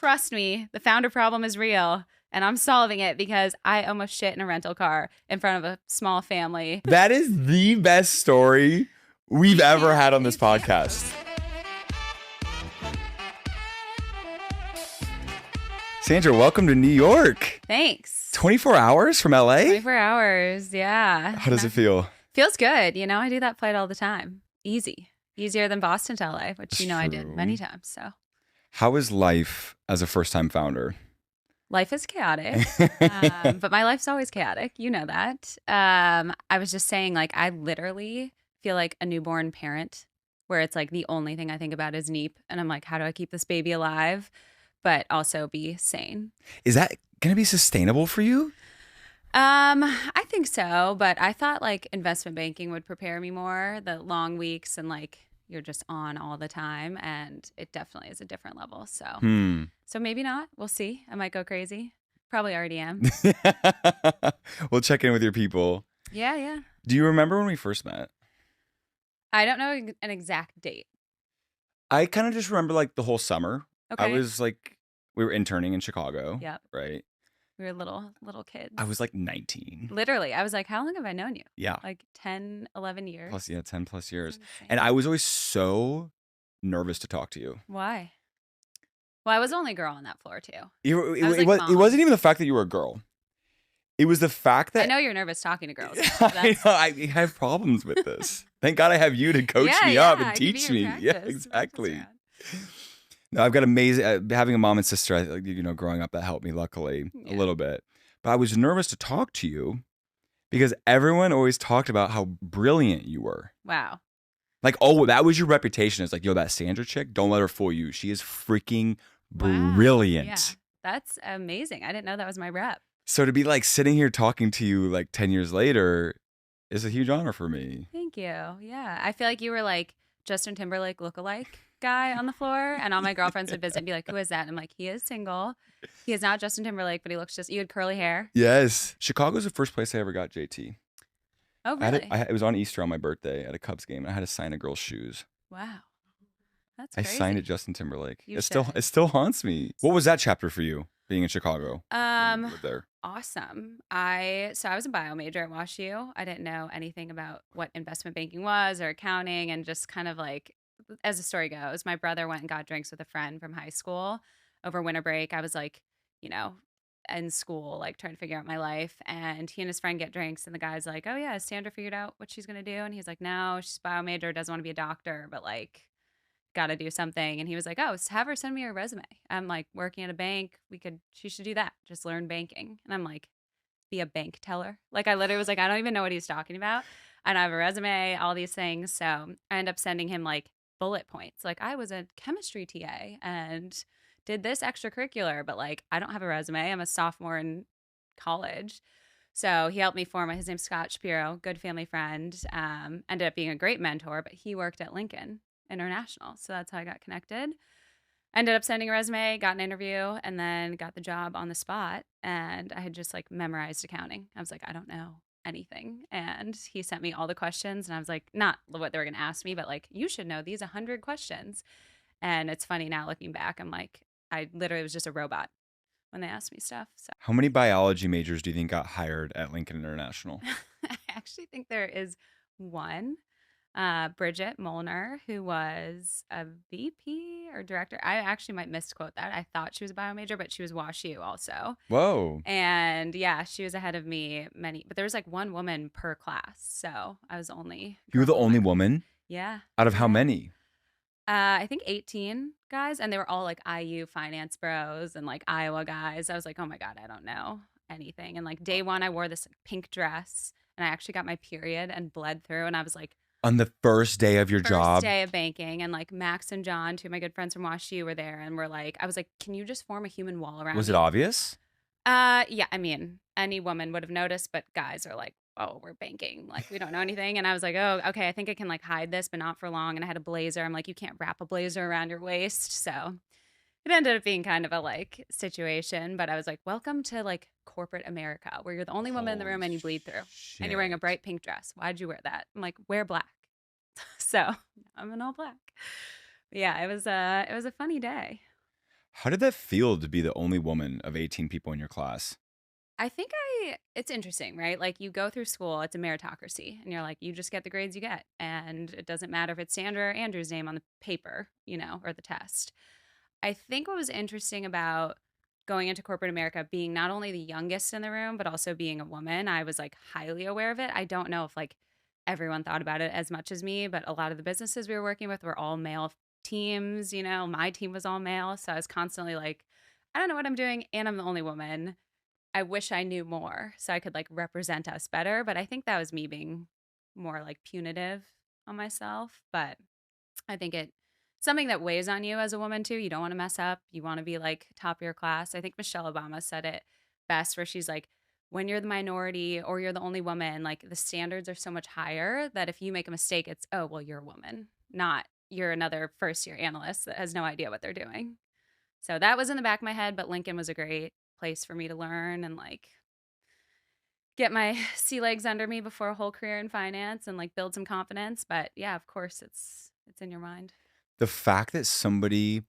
Trust me, the founder problem is real. And I'm solving it because I almost shit in a rental car in front of a small family. That is the best story we've ever had on this podcast. Sandra, welcome to New York. Thanks. 24 hours from LA? 24 hours, yeah. How does it feel? Feels good. You know, I do that flight all the time. Easy. Easier than Boston to LA, which you know I did many times. So, how is life as a first-time founder? Life is chaotic, but my life's always chaotic. You know that. I was just saying, like, I literally feel like a newborn parent where it's like the only thing I think about is Neep. And I'm like, how do I keep this baby alive, but also be sane? Is that going to be sustainable for you? I think so. But I thought like investment banking would prepare me more, the long weeks and like you're just on all the time, and it definitely is a different level. So, so maybe not. We'll see. I might go crazy. Probably already am. We'll check in with your people. Yeah. Do you remember when we first met? I don't know an exact date. I kind of just remember like the whole summer. Okay. I was like, we were interning in Chicago. Yep. Right. We were little kids. I was like 19. Literally. I was like, how long have I known you? Yeah. Like 10, 11 years. Plus, 10 plus years. And I was always so nervous to talk to you. Why? Well, I was the only girl on that floor too. It wasn't even the fact that you were a girl. It was the fact that... I know you're nervous talking to girls. I know, I have problems with this. Thank God I have you to coach me up and teach me. Practice. Yeah, exactly. No, I've got amazing, having a mom and sister, growing up, that helped me luckily a little bit. But I was nervous to talk to you because everyone always talked about how brilliant you were. Wow. Like, oh, that was your reputation. It's like, yo, that Sandra chick, don't let her fool you. She is freaking brilliant. Yeah. That's amazing. I didn't know that was my rep. So to be like sitting here talking to you like 10 years later is a huge honor for me. Thank you. Yeah. I feel like you were like Justin Timberlake lookalike guy on the floor, and all my girlfriends would visit and be like, who is that? And I'm like, he is single. He is not Justin Timberlake, but he looks you had curly hair. Yes. Chicago's the first place I ever got JT. Oh, really? It was on Easter on my birthday at a Cubs game. I had to sign a girl's shoes. Wow. That's crazy. I signed it Justin Timberlake. It still haunts me. What was that chapter for you being in Chicago? There. Awesome. I was a bio major at WashU. I didn't know anything about what investment banking was or accounting, and just kind of like, as the story goes, my brother went and got drinks with a friend from high school over winter break. I was like, in school, like trying to figure out my life, and he and his friend get drinks, and the guy's like, oh yeah, has Sandra figured out what she's gonna do? And he's like, no, she's a bio major, doesn't want to be a doctor, but like gotta do something. And he was like, oh, have her send me her resume. I'm like, working at a bank, she should do that, just learn banking. And I'm like, be a bank teller. Like I literally was like, I don't even know what he's talking about. I don't have a resume, all these things. So I end up sending him like bullet points. Like, I was a chemistry TA and did this extracurricular, but like, I don't have a resume. I'm a sophomore in college. So he helped me form his name's Scott Shapiro, good family friend, ended up being a great mentor, but he worked at Lincoln International. So that's how I got connected. Ended up sending a resume, got an interview, and then got the job on the spot. And I had just like memorized accounting. I was like, I don't know anything. And he sent me all the questions, and I was like, not what they were going to ask me, but like, you should know these 100 questions. And it's funny now looking back, I'm like, I literally was just a robot when they asked me stuff. So how many biology majors do you think got hired at Lincoln International? I actually think there is one, Bridget Molnar, who was a VP or director. I actually might misquote that. I thought she was a bio major, but she was WashU also. Whoa. And yeah, she was ahead of me but there was like one woman per class. So I was only. You were the only woman? Yeah. Out of how many? I think 18 guys, and they were all like IU finance bros and like Iowa guys. I was like, oh my God, I don't know anything. And like day one, I wore this pink dress, and I actually got my period and bled through. And I was like, on the first day of your job? First day of banking. And like Max and John, two of my good friends from WashU, were there, and I was like, can you just form a human wall around me? Was it obvious? Yeah. I mean, any woman would have noticed, but guys are like, oh, we're banking. Like, we don't know anything. And I was like, oh, okay, I think I can like hide this, but not for long. And I had a blazer. I'm like, you can't wrap a blazer around your waist. So it ended up being kind of a like situation, but I was like, welcome to like corporate America, where you're the only woman in the room and you bleed through. Shit. And you're wearing a bright pink dress. Why'd you wear that? I'm like, wear black. So I'm in all black. But yeah, it was a funny day. How did that feel to be the only woman of 18 people in your class? I think it's interesting, right? Like you go through school, it's a meritocracy, and you're like, you just get the grades you get. And it doesn't matter if it's Sandra or Andrew's name on the paper, or the test. I think what was interesting about going into corporate America, being not only the youngest in the room, but also being a woman, I was like highly aware of it. I don't know if like everyone thought about it as much as me, but a lot of the businesses we were working with were all male teams. My team was all male. So I was constantly like, I don't know what I'm doing. And I'm the only woman. I wish I knew more so I could like represent us better. But I think that was me being more like punitive on myself. But I think it's something that weighs on you as a woman too. You don't want to mess up. You want to be like top of your class. I think Michelle Obama said it best where she's like, when you're the minority or you're the only woman, like the standards are so much higher that if you make a mistake, it's, oh, well, you're a woman, not you're another first year analyst that has no idea what they're doing. So that was in the back of my head, but Lincoln was a great place for me to learn and like get my sea legs under me before a whole career in finance and like build some confidence. But yeah, of course it's in your mind. The fact that somebody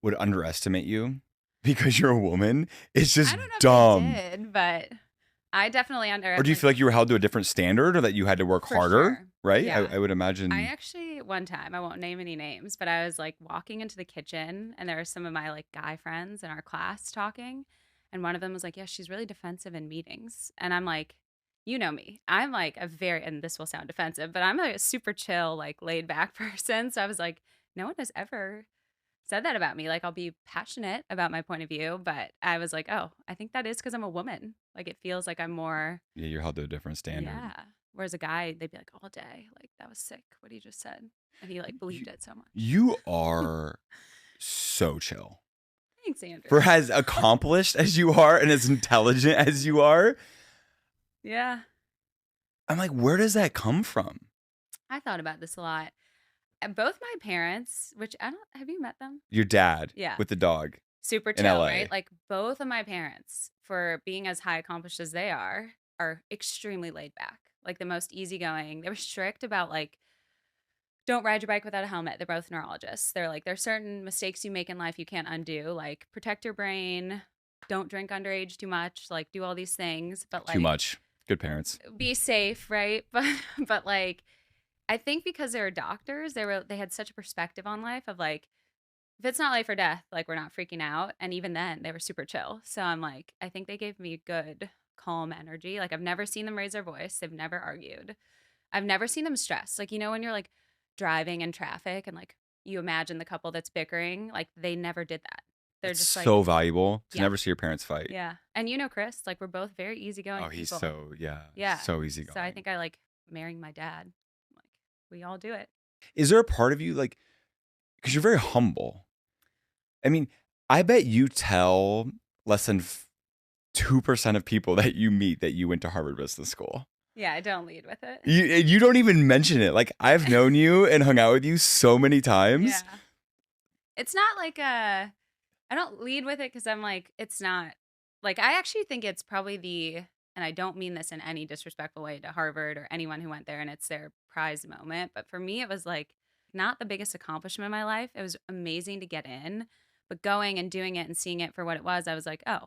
would underestimate you because you're a woman is I just don't know if they dumb. did, but I definitely Or do you feel like you were held to a different standard or that you had to work for harder? sure. Right? Yeah. I would imagine. I actually one time, I won't name any names, but I was like walking into the kitchen and there were some of my like guy friends in our class talking, and one of them was like, "Yeah, she's really defensive in meetings." And I'm like, you know me. I'm like a very, and this will sound defensive, but I'm a super chill, like laid back person. So I was like, no one has ever said that about me. Like I'll be passionate about my point of view, but I was like, oh, I think that is because I'm a woman. Like it feels like I'm more, Yeah, you're held to a different standard. yeah. Whereas a guy, they'd be like all day, like that was sick what he just said, and he like believed it so much. You are so chill. Thanks, Andrew. For as accomplished as you are and as intelligent as you are, Yeah, I'm like, where does that come from? I thought about this a lot. Both my parents, which I don't, have you met them? Your dad, Yeah. with the dog. Super In chill, LA. right? Like both of my parents, for being as high accomplished as they are extremely laid back. Like the most easygoing. They were strict about like, don't ride your bike without a helmet. They're both neurologists. They're like, there's certain mistakes you make in life you can't undo. Like protect your brain, don't drink underage too much, like do all these things. But like Too much. Good parents. be safe, right? But like I think because they were doctors, they had such a perspective on life of like, if it's not life or death, like we're not freaking out. And even then, they were super chill. So I'm like, I think they gave me good, calm energy. Like I've never seen them raise their voice. They've never argued. I've never seen them stressed. Like, when you're like driving in traffic and like you imagine the couple that's bickering, like they never did that. They're It's just so like, valuable to yeah. never see your parents fight. Yeah. And Chris, like we're both very easygoing. Oh, he's people. yeah. So easygoing. So I think I like marrying my dad. Like we all do it. Is there a part of you like, because you're very humble. I mean, I bet you tell less than 2% of people that you meet that you went to Harvard Business School. Yeah, I don't lead with it. You don't even mention it. Like I've known you and hung out with you so many times. Yeah. It's not like I don't lead with it because I'm like, it's not like, I actually think it's probably and I don't mean this in any disrespectful way to Harvard or anyone who went there and it's their prize moment. But for me, it was like not the biggest accomplishment in my life. It was amazing to get in, but going and doing it and seeing it for what it was, I was like, oh,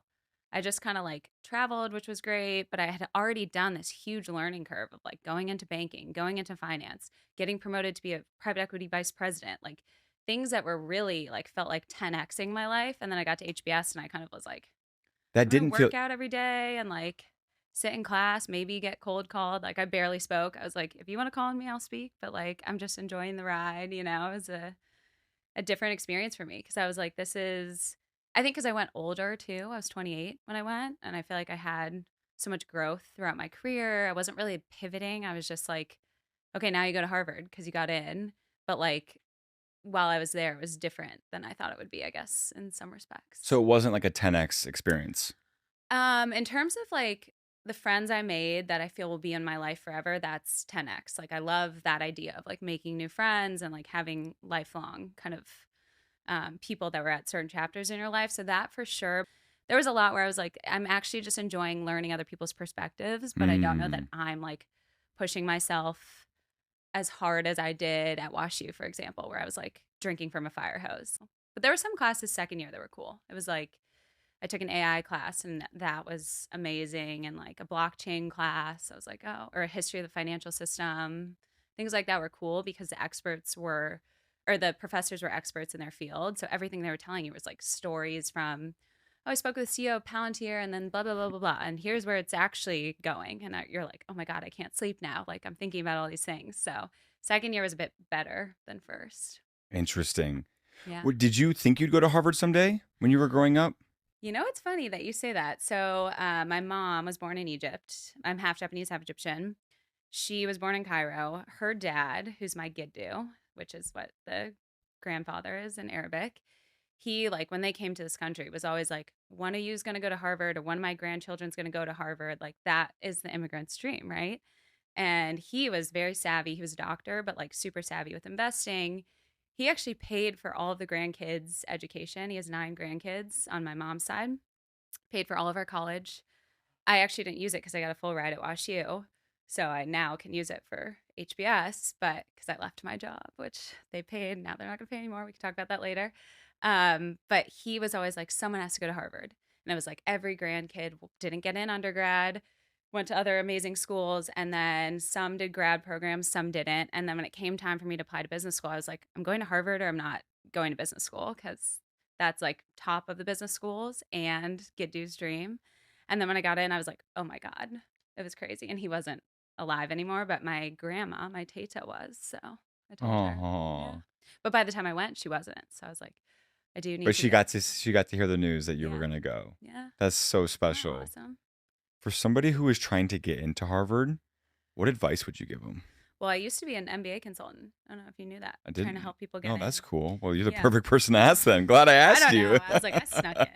I just kind of like traveled, which was great, but I had already done this huge learning curve of like going into banking, going into finance, getting promoted to be a private equity vice president, like things that were really like felt like 10xing my life. And then I got to HBS and I kind of was like, that didn't work out every day and like sit in class, maybe get cold called. Like I barely spoke. I was like, if you want to call on me, I'll speak. But like, I'm just enjoying the ride. It was a different experience for me because I was like, I think because I went older too. I was 28 when I went. And I feel like I had so much growth throughout my career. I wasn't really pivoting. I was just like, okay, now you go to Harvard because you got in. But like, while I was there, it was different than I thought it would be, I guess, in some respects. So it wasn't like a 10x experience. In terms of like the friends I made that I feel will be in my life forever, that's 10x. Like I love that idea of like making new friends and like having lifelong kind of people that were at certain chapters in your life. So that for sure. There was a lot where I was like, I'm actually just enjoying learning other people's perspectives, but I don't know that I'm like pushing myself as hard as I did at WashU, for example, where I was like drinking from a fire hose. But there were some classes second year that were cool. It was like I took an AI class and that was amazing, and like a blockchain class. I was like, oh, or a history of the financial system. Things like that were cool because the experts were, or the professors were experts in their field. So everything they were telling you was like stories from, oh, I spoke with the CEO of Palantir and then blah, blah, blah, blah, blah. And here's where it's actually going. And you're like, oh my God, I can't sleep now. Like I'm thinking about all these things. So second year was a bit better than first. Interesting. Yeah. Did you think you'd go to Harvard someday when you were growing up? You know, it's funny that you say that. So, my mom was born in Egypt. I'm half Japanese, half Egyptian. She was born in Cairo. Her dad, who's my giddu, which is what the grandfather is in Arabic, he, like, when they came to this country, was always like, one of you is going to go to Harvard, or one of my grandchildren's going to go to Harvard. Like, that is the immigrant's dream, right? And he was very savvy. He was a doctor, but like super savvy with investing. He actually paid for all of the grandkids' education. He has 9 grandkids on my mom's side, paid for all of our college. I actually didn't use it because I got a full ride at WashU. So I now can use it for HBS, but because I left my job, which they paid. Now they're not going to pay anymore. We can talk about that later. But he was always like, someone has to go to Harvard. And it was like every grandkid didn't get in undergrad, went to other amazing schools, and then some did grad programs, some didn't. And then when it came time for me to apply to business school, I was like, I'm going to Harvard or I'm not going to business school, because that's like top of the business schools and Giddu's dream. And then when I got in, I was like, oh my God, it was crazy. And he wasn't alive anymore, but my grandma, my Tata, was. So I told her. Yeah. Oh. But by the time I went, she wasn't. So I was like, I do need But to she go. got to hear the news that you were Yeah. gonna go. Yeah. That's so Isn't that special. awesome? For somebody who is trying to get into Harvard, what advice would you give them? Well, I used to be an MBA consultant. I don't know if you knew that. I Trying to didn't. help people get Oh, in. that's cool. Well, you're the Yeah. perfect person to ask then. Glad I I asked don't you. know. I was like, I snuck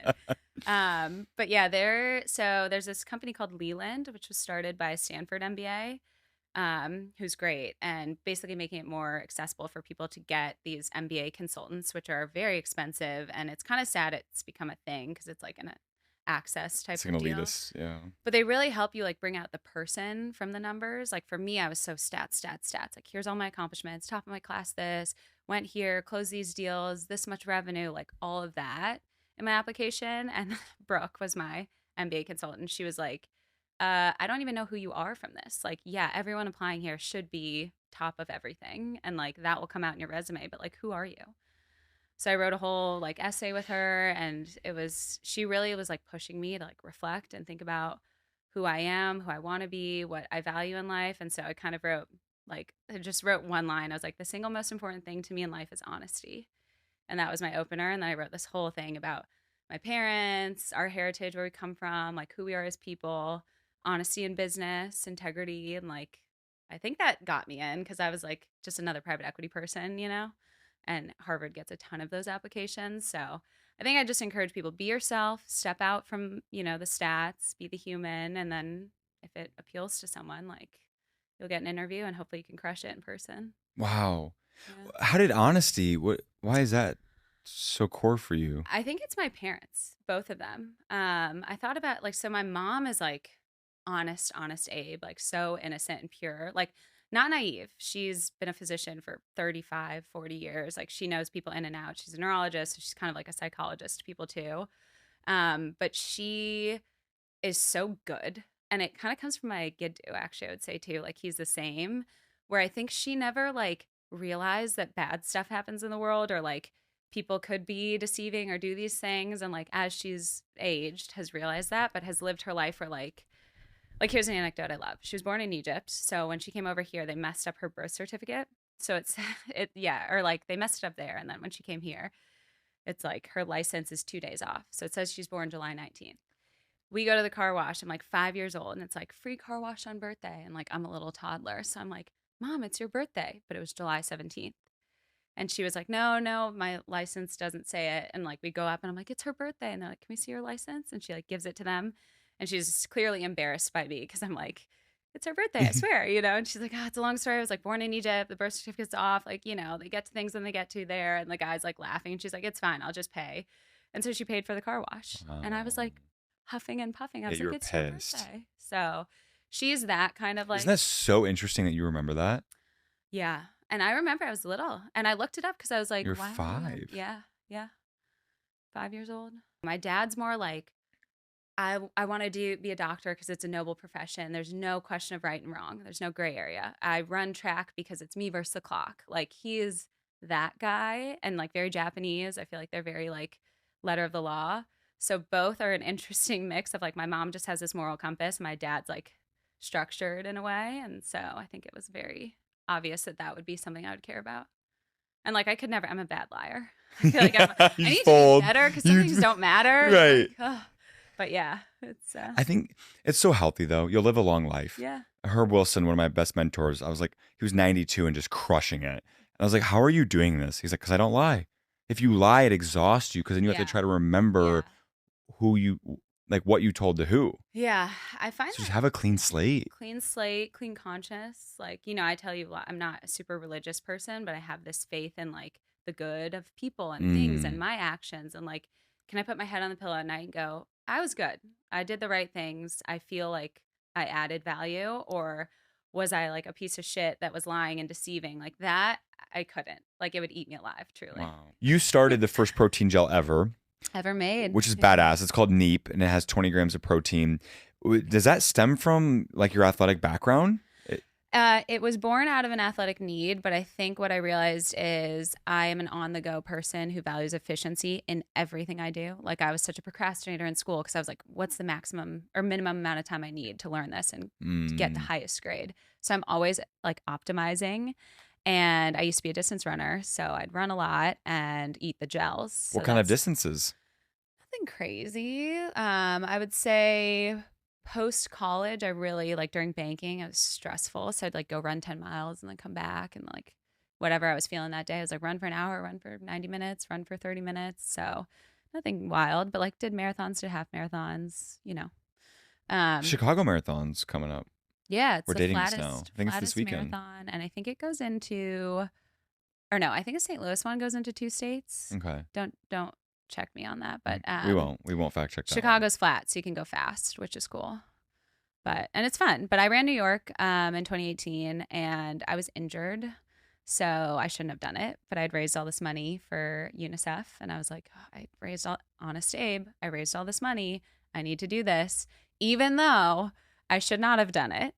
in. But yeah, there's this company called Leland, which was started by a Stanford MBA, who's great, and basically making it more accessible for people to get these MBA consultants, which are very expensive. And it's kind of sad it's become a thing because it's like an access type It's of gonna lead deal. us. Yeah. But they really help you like bring out the person from the numbers. Like for me, I was so stats, stats, stats. Like here's all my accomplishments, top of my class, this, went here, closed these deals, this much revenue, like all of that in my application. And Brooke was my MBA consultant. She was like, I don't even know who you are from this. Like, yeah, everyone applying here should be top of everything. And like that will come out in your resume, but like, who are you? So I wrote a whole like essay with her, and she really was like pushing me to like reflect and think about who I am, who I want to be, what I value in life. And so I kind of I just wrote one line. I was like, the single most important thing to me in life is honesty. And that was my opener. And then I wrote this whole thing about my parents, our heritage, where we come from, like who we are as people, honesty in business, integrity. And like, I think that got me in because I was like just another private equity person, you know? And Harvard gets a ton of those applications. So I think I just encourage people, be yourself, step out from, the stats, be the human. And then if it appeals to someone, like you'll get an interview and hopefully you can crush it in person. Wow. Yeah. How did honesty? Why is that so core for you? I think it's my parents, both of them. I thought about like, so my mom is like honest Abe, like so innocent and pure, like not naive. She's been a physician for 35, 40 years. Like she knows people in and out. She's a neurologist. So she's kind of like a psychologist to people too. But she is so good. And it kind of comes from my Giddu, actually, I would say too. Like he's the same, where I think she never like realized that bad stuff happens in the world, or like people could be deceiving or do these things. And like as she's aged, has realized that, but has lived her life where like here's an anecdote I love. She was born in Egypt. So when she came over here, they messed up her birth certificate. So or like they messed it up there. And then when she came here, it's like her license is 2 days off. So it says she's born July 19th. We go to the car wash. I'm like 5 years old, and it's like free car wash on birthday. And like I'm a little toddler. So I'm like, Mom, it's your birthday. But it was July 17th. And she was like, no, my license doesn't say it. And like we go up and I'm like, it's her birthday. And they're like, can we see your license? And she like gives it to them. And she's clearly embarrassed by me because I'm like, it's her birthday, I swear, And she's like, it's a long story. I was like born in Egypt. The birth certificate's off. Like, they get to things when they get to there. And the guy's like laughing. And she's like, it's fine. I'll just pay. And so she paid for the car wash. And I was like huffing and puffing. I was Yeah, you like, were it's her pissed. birthday. So she's that kind of like. Isn't that so interesting that you remember that? Yeah. And I remember I was little and I looked it up because I was like, You're wow. 5. Yeah. Yeah. 5 years old. My dad's more like, I want to be a doctor because it's a noble profession. There's no question of right and wrong. There's no gray area. I run track because it's me versus the clock. Like he is that guy and like very Japanese. I feel like they're very like letter of the law. So both are an interesting mix of like my mom just has this moral compass. My dad's like structured in a way. And so I think it was very obvious that that would be something I would care about. And like I could never, I'm a bad liar. I feel like I need to be better because some things don't matter. Right. Like, but yeah, it's. I think it's so healthy though. You'll live a long life. Yeah. Herb Wilson, one of my best mentors, I was like, he was 92 and just crushing it. And I was like, how are you doing this? He's like, because I don't lie. If you lie, it exhausts you because then you have to try to remember who you, like what you told to who. Yeah. I find so just have a clean slate. Clean slate, clean conscience. Like, you know, I tell you, I'm not a super religious person, but I have this faith in like the good of people and things and my actions. And like, can I put my head on the pillow at night and go, I was good. I did the right things. I feel like I added value, or was I like a piece of shit that was lying and deceiving? Like that, I couldn't. Like it would eat me alive, truly. Wow. You started the first protein gel ever made. Which is badass. It's called Neep and it has 20 grams of protein. Does that stem from like your athletic background? It was born out of an athletic need, but I think what I realized is I am an on-the-go person who values efficiency in everything I do. Like I was such a procrastinator in school because I was like, what's the maximum or minimum amount of time I need to learn this and to get the highest grade? So I'm always like optimizing. And I used to be a distance runner, so I'd run a lot and eat the gels. What kind of distances? Nothing crazy. I would say post college, I really like during banking, it was stressful. So I'd like go run 10 miles and then come back and like whatever I was feeling that day. I was like run for an hour, run for 90 minutes, run for 30 minutes. So nothing wild, but like did marathons, did half marathons, you know. Chicago Marathon's coming up. Yeah, it's We're the dating flattest, now. I think it's this weekend. marathon. And I think it goes into, or no, I think the St. Louis one goes into 2 states. Okay. Don't check me on that, but we won't fact check that. Chicago's flat, so you can go fast, which is cool. And it's fun. But I ran New York in 2018 and I was injured. So I shouldn't have done it, but I'd raised all this money for UNICEF and I was like, honest Abe, I raised all this money. I need to do this, even though I should not have done it.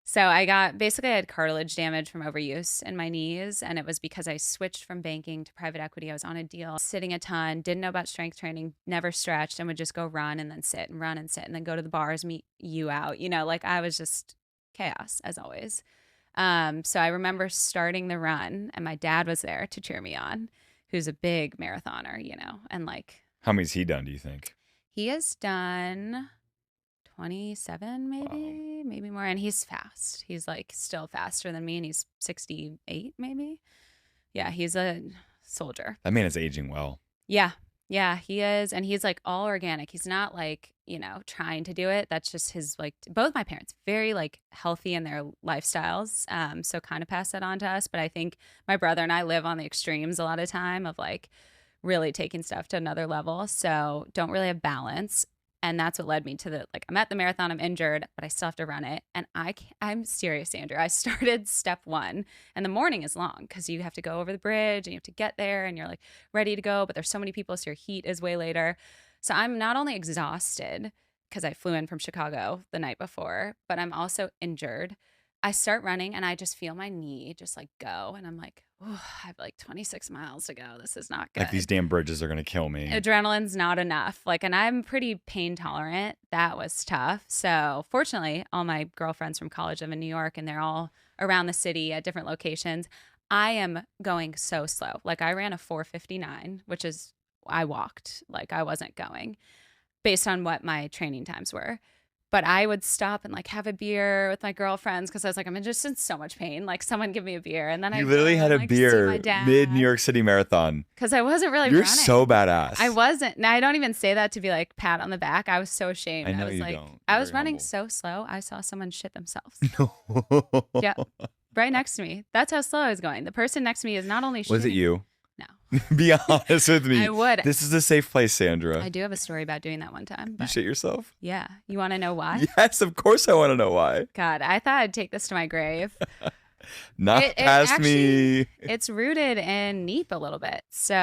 So I had cartilage damage from overuse in my knees. And it was because I switched from banking to private equity. I was on a deal, sitting a ton, didn't know about strength training, never stretched, and would just go run and then sit and run and sit and then go to the bars, meet you out. You know, like I was just chaos as always. So I remember starting the run and my dad was there to cheer me on, who's a big marathoner, you know, and like. How many's he done, do you think? He has done 27 maybe more, and he's fast. He's like still faster than me, and he's 68 maybe. Yeah, he's a soldier. That man is aging well. Yeah, he is, and he's like all organic. He's not like, you know, trying to do it. That's just his like. Both my parents very like healthy in their lifestyles, so kind of pass that on to us. But I think my brother and I live on the extremes a lot of time of like really taking stuff to another level. So don't really have balance. And that's what led me to I'm at the marathon, I'm injured, but I still have to run it. And I'm serious, Andrew. I started step 1 and the morning is long because you have to go over the bridge and you have to get there and you're like ready to go. But there's so many people, so your heat is way later. So I'm not only exhausted because I flew in from Chicago the night before, but I'm also injured. I start running and I just feel my knee just like go. And I'm like, oh, I have like 26 miles to go. This is not good. Like these damn bridges are going to kill me. Adrenaline's not enough. And I'm pretty pain tolerant. That was tough. So fortunately, all my girlfriends from college live in New York and they're all around the city at different locations. I am going so slow. I ran a 4:59, which is, I walked. I wasn't going based on what my training times were. But I would stop and have a beer with my girlfriends because I was I'm just in so much pain. Someone give me a beer. And then I literally had a beer mid New York City Marathon. Because I wasn't really You're running. So badass. I wasn't. Now I don't even say that to be pat on the back. I was so ashamed. I know you don't. I was running so slow. I saw someone shit themselves. No. Yeah. Right next to me. That's how slow I was going. The person next to me is not only shitting. Was it you? No. Be honest with me. I would. This is a safe place, Sandra. I do have a story about doing that one time. You shit yourself? Yeah. You want to know why? Yes, of course I want to know why. God, I thought I'd take this to my grave. Not It past actually me. it's rooted in Neep a little bit. So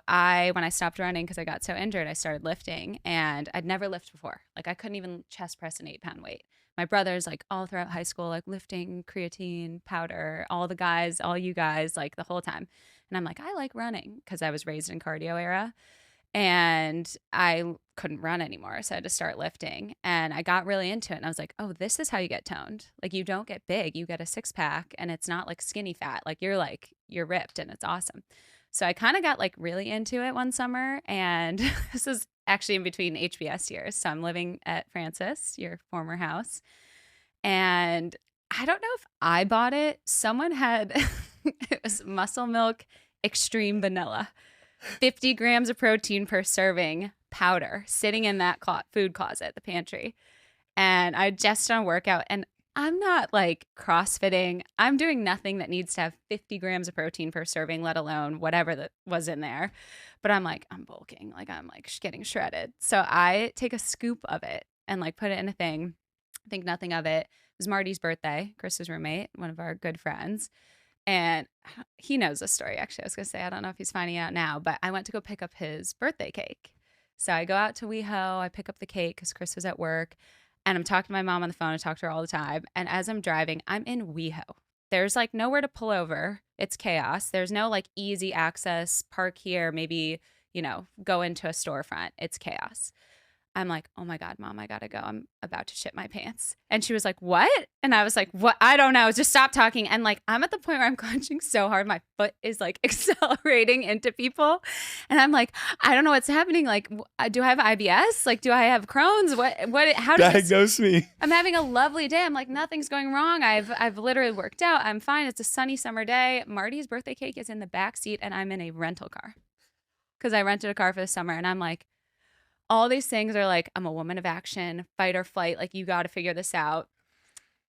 when I stopped running because I got so injured, I started lifting, and I'd never lifted before. Like I couldn't even chest press an 8-pound weight. My brothers, like all throughout high school, like lifting creatine powder, all the guys, all you guys, like the whole time. And I'm like, I like running because I was raised in cardio era. And I couldn't run anymore. So I had to start lifting. And I got really into it. And I was like, oh, this is how you get toned. Like, you don't get big, you get a 6-pack, and it's not like skinny fat. You're ripped, and it's awesome. So I kind of got like really into it one summer. And this is actually in between HBS years. So I'm living at Francis, your former house. And I don't know if I bought it. Someone had, it was Muscle Milk Extreme Vanilla. 50 grams of protein per serving powder sitting in that food closet, the pantry. And I just done a workout, and I'm not like CrossFitting. I'm doing nothing that needs to have 50 grams of protein per serving, let alone whatever that was in there. But I'm like, I'm bulking. Like, I'm like getting shredded. So I take a scoop of it and like put it in a thing. Think nothing of it. It was Marty's birthday, Chris's roommate, one of our good friends. And he knows this story, actually. I was going to say, I don't know if he's finding out now, but I went to go pick up his birthday cake. So I go out to WeHo. I pick up the cake because Chris was at work. And I'm talking to my mom on the phone. I talk to her all the time. And as I'm driving, I'm in WeHo. There's like nowhere to pull over. It's chaos. There's no like easy access, park here, maybe, go into a storefront. It's chaos. I'm like, oh my God, Mom, I gotta go. I'm about to shit my pants. And she was like, what? And I was like, what? I don't know. Just stop talking. And like, I'm at the point where I'm clenching so hard. My foot is like accelerating into people. And I'm like, I don't know what's happening. Like, do I have IBS? Like, do I have Crohn's? How did Diagnose me. I'm having a lovely day. I'm like, nothing's going wrong. I've literally worked out. I'm fine. It's a sunny summer day. Marty's birthday cake is in the back seat, and I'm in a rental car because I rented a car for the summer. And I'm like, all these things are like, I'm a woman of action, fight or flight. Like, you got to figure this out.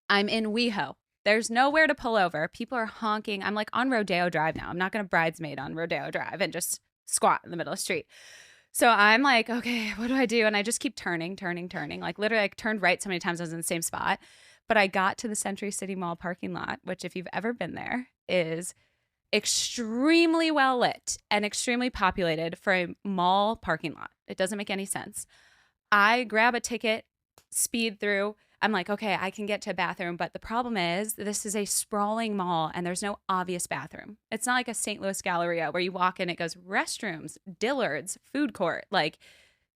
I'm in WeHo. There's nowhere to pull over. People are honking. I'm like on Rodeo Drive now. I'm not going to bridesmaid on Rodeo Drive and just squat in the middle of the street. So I'm like, okay, what do I do? And I just keep turning. Like, literally, I turned right so many times I was in the same spot. But I got to the Century City Mall parking lot, which, if you've ever been there, is extremely well lit and extremely populated for a mall parking lot. It doesn't make any sense. I grab a ticket, speed through. I'm like, okay, I can get to a bathroom. But the problem is, this is a sprawling mall and there's no obvious bathroom. It's not like a St. Louis Galleria where you walk in, it goes restrooms, Dillard's, food court. Like,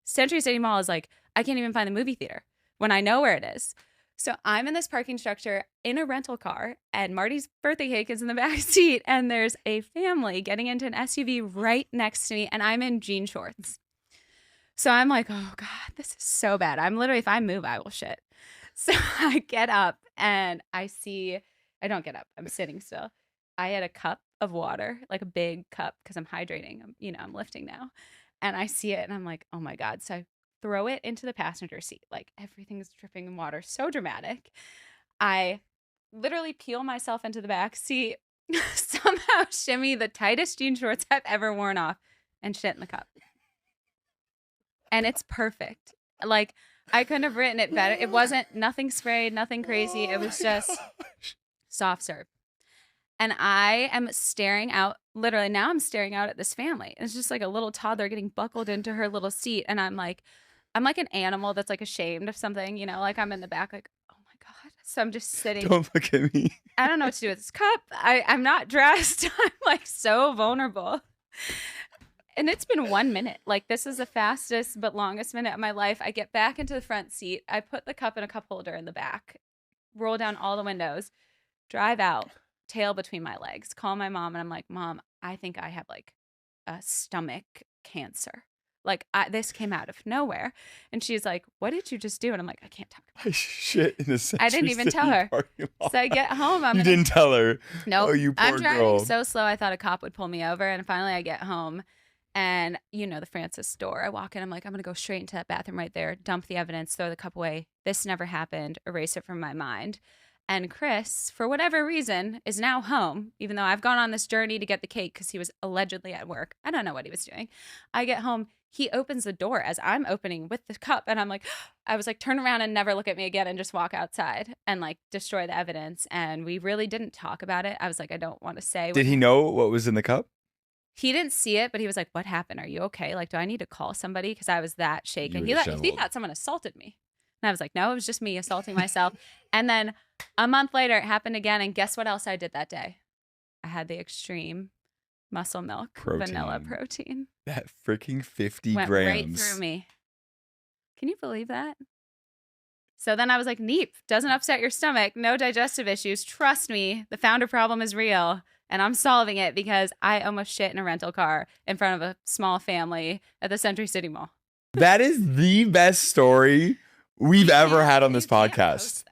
Century City Mall is like, I can't even find the movie theater when I know where it is. So I'm in this parking structure in a rental car, and Marty's birthday cake is in the back seat, and there's a family getting into an SUV right next to me, and I'm in jean shorts. So I'm like, oh God, this is so bad. I'm literally, if I move, I will shit. So I get up and I don't get up. I'm sitting still. I had a cup of water, like a big cup, because I'm hydrating. I'm lifting now. And I see it and I'm like, oh my God. So I throw it into the passenger seat. Like, everything's dripping in water. So dramatic. I literally peel myself into the back seat, somehow shimmy the tightest jean shorts I've ever worn off, and shit in the cup. And it's perfect. Like, I couldn't have written it better. It wasn't nothing sprayed, nothing crazy. It was just soft serve. And I am staring out, literally now I'm staring out at this family. It's just like a little toddler getting buckled into her little seat. And I'm like an animal that's like ashamed of something, like I'm in the back, like, oh my God. So I'm just sitting. Don't look at me. I don't know what to do with this cup. I'm not dressed. I'm like so vulnerable. And it's been 1 minute. Like, this is the fastest but longest minute of my life. I get back into the front seat. I put the cup in a cup holder in the back, roll down all the windows, drive out, tail between my legs, call my mom. And I'm like, Mom, I think I have like a stomach cancer. Like, this came out of nowhere. And she's like, what did you just do? And I'm like, I can't talk about it. I shit in the Century I didn't even City tell her. parking lot. So I get home. You didn't tell her. No. Oh, you poor I'm driving girl. so slow, I thought a cop would pull me over. And finally I get home. And the Francis store, I walk in, I'm like, I'm going to go straight into that bathroom right there, dump the evidence, throw the cup away. This never happened, erase it from my mind. And Chris, for whatever reason, is now home, even though I've gone on this journey to get the cake because he was allegedly at work. I don't know what he was doing. I get home. He opens the door as I'm opening with the cup. And I'm like, I was like, turn around and never look at me again and just walk outside and like destroy the evidence. And we really didn't talk about it. I was like, I don't want to say. Did he know what was in the cup? He didn't see it, but he was like, what happened? Are you okay? Like, do I need to call somebody? Because I was that shaken. He thought someone assaulted me. And I was like, no, it was just me assaulting myself. And then a month later, it happened again. And guess what else I did that day? I had the extreme muscle milk vanilla protein. That freaking 50 Went grams. right through me. Can you believe that? So then I was like, Neep, doesn't upset your stomach. No digestive issues. Trust me, the founder problem is real. And I'm solving it because I almost shit in a rental car in front of a small family at the Century City Mall. That is the best story we've ever had on this podcast.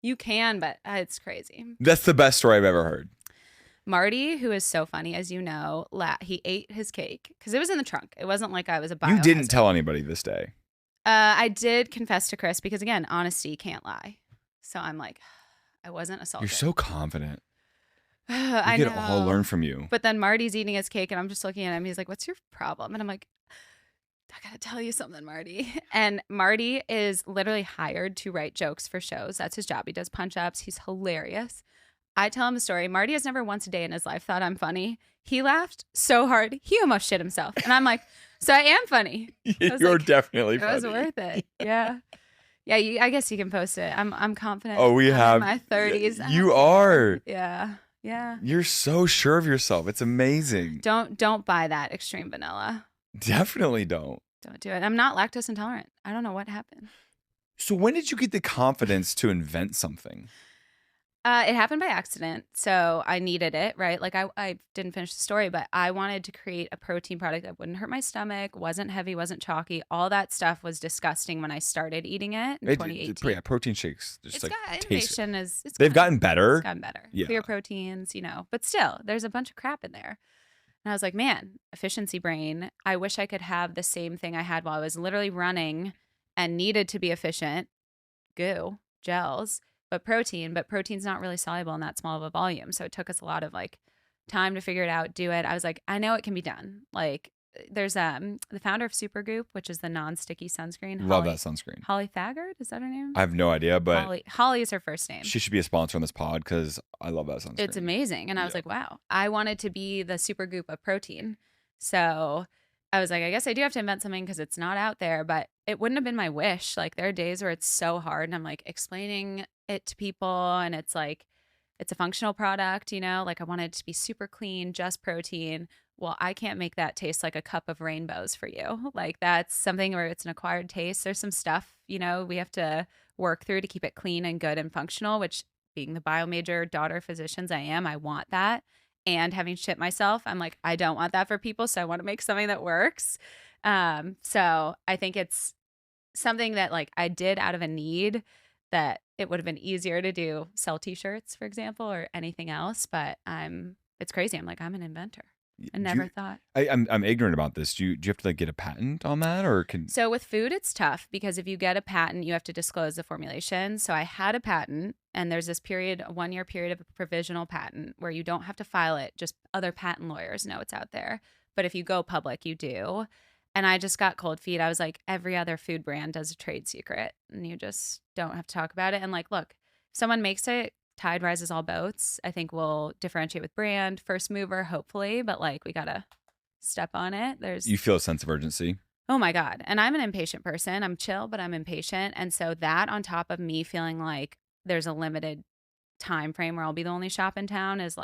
You can, but it's crazy. That's the best story I've ever heard. Marty, who is so funny, as you know, he ate his cake because it was in the trunk. It wasn't like I was a biohazard. You didn't tell anybody this day. I did confess to Chris because, again, honesty can't lie. So I'm like, I wasn't assaulted. You're so confident. I could know. all learn from you. But then Marty's eating his cake and I'm just looking at him. He's like, what's your problem? And I'm like, I gotta tell you something, Marty. And Marty is literally hired to write jokes for shows. That's his job. He does punch-ups. He's hilarious. I tell him a story. Marty has never once a day in his life thought I'm funny. He laughed so hard, he almost shit himself. And I'm like, so I am funny. You're like, definitely funny. It was worth it. Yeah. Yeah, I guess you can post it. I'm confident. Oh, we have. In my 30s. You are. Yeah. Yeah. You're so sure of yourself. It's amazing. Don't buy that extreme vanilla. Definitely don't. Don't do it. I'm not lactose intolerant. I don't know what happened. So when did you get the confidence to invent something? It happened by accident. So I needed it, right? Like I didn't finish the story, but I wanted to create a protein product that wouldn't hurt my stomach, wasn't heavy, wasn't chalky. All that stuff was disgusting when I started eating it in 2018. Yeah, protein shakes. Just innovation is. They've gotten better. It's gotten better. Yeah. Clear proteins, but still, there's a bunch of crap in there. And I was like, man, efficiency brain. I wish I could have the same thing I had while I was literally running and needed to be efficient. Goo, gels. But protein's not really soluble in that small of a volume. So it took us a lot of time to figure it out, do it. I was like, I know it can be done. Like there's the founder of Supergoop, which is the non-sticky sunscreen. Love that sunscreen. Holly Thaggart, is that her name? I have no idea, but Holly is her first name. She should be a sponsor on this pod because I love that sunscreen. It's amazing. And I was like, wow, I wanted to be the Supergoop of protein. So I was like, I guess I do have to invent something because it's not out there, but it wouldn't have been my wish. Like there are days where it's so hard and I'm like explaining it to people and it's like, it's a functional product, like I wanted it to be super clean, just protein. Well, I can't make that taste like a cup of rainbows for you. Like that's something where it's an acquired taste. There's some stuff, we have to work through to keep it clean and good and functional, which being the bio major daughter of physicians I want that. And having shit myself, I'm like, I don't want that for people. So I want to make something that works. So I think it's something that I did out of a need that it would have been easier to sell t-shirts, for example, or anything else. But it's crazy. I'm like, I'm an inventor. I never thought. I'm ignorant about this. Do you have to get a patent on that or can? So with food, it's tough because if you get a patent, you have to disclose the formulation. So I had a patent and there's this period, a 1-year period of a provisional patent where you don't have to file it. Just other patent lawyers know it's out there. But if you go public, you do. And I just got cold feet. I was like, every other food brand does a trade secret and you just don't have to talk about it. And look, if someone makes it, tide rises all boats. I think we'll differentiate with brand, first mover, hopefully. But we got to step on it. You feel a sense of urgency? Oh my God. And I'm an impatient person. I'm chill, but I'm impatient. And so that on top of me feeling like there's a limited time frame where I'll be the only shop in town is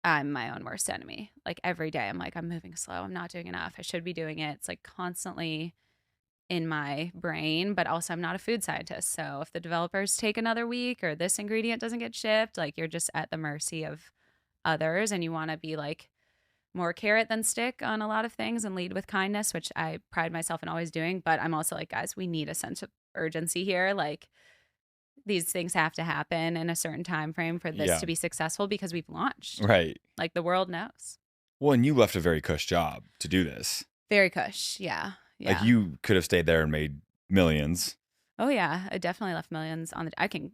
I'm my own worst enemy. Every day I'm I'm moving slow. I'm not doing enough. I should be doing it. It's constantly in my brain, but also I'm not a food scientist. So if the developers take another week or this ingredient doesn't get shipped, you're just at the mercy of others and you want to be more carrot than stick on a lot of things and lead with kindness, which I pride myself in always doing. But I'm also guys, we need a sense of urgency here. These things have to happen in a certain time frame for this to be successful because we've launched. Right. The world knows. Well, and you left a very cush job to do this. Very cush. Yeah. Yeah. You could have stayed there and made millions. Oh yeah. I definitely left millions on I can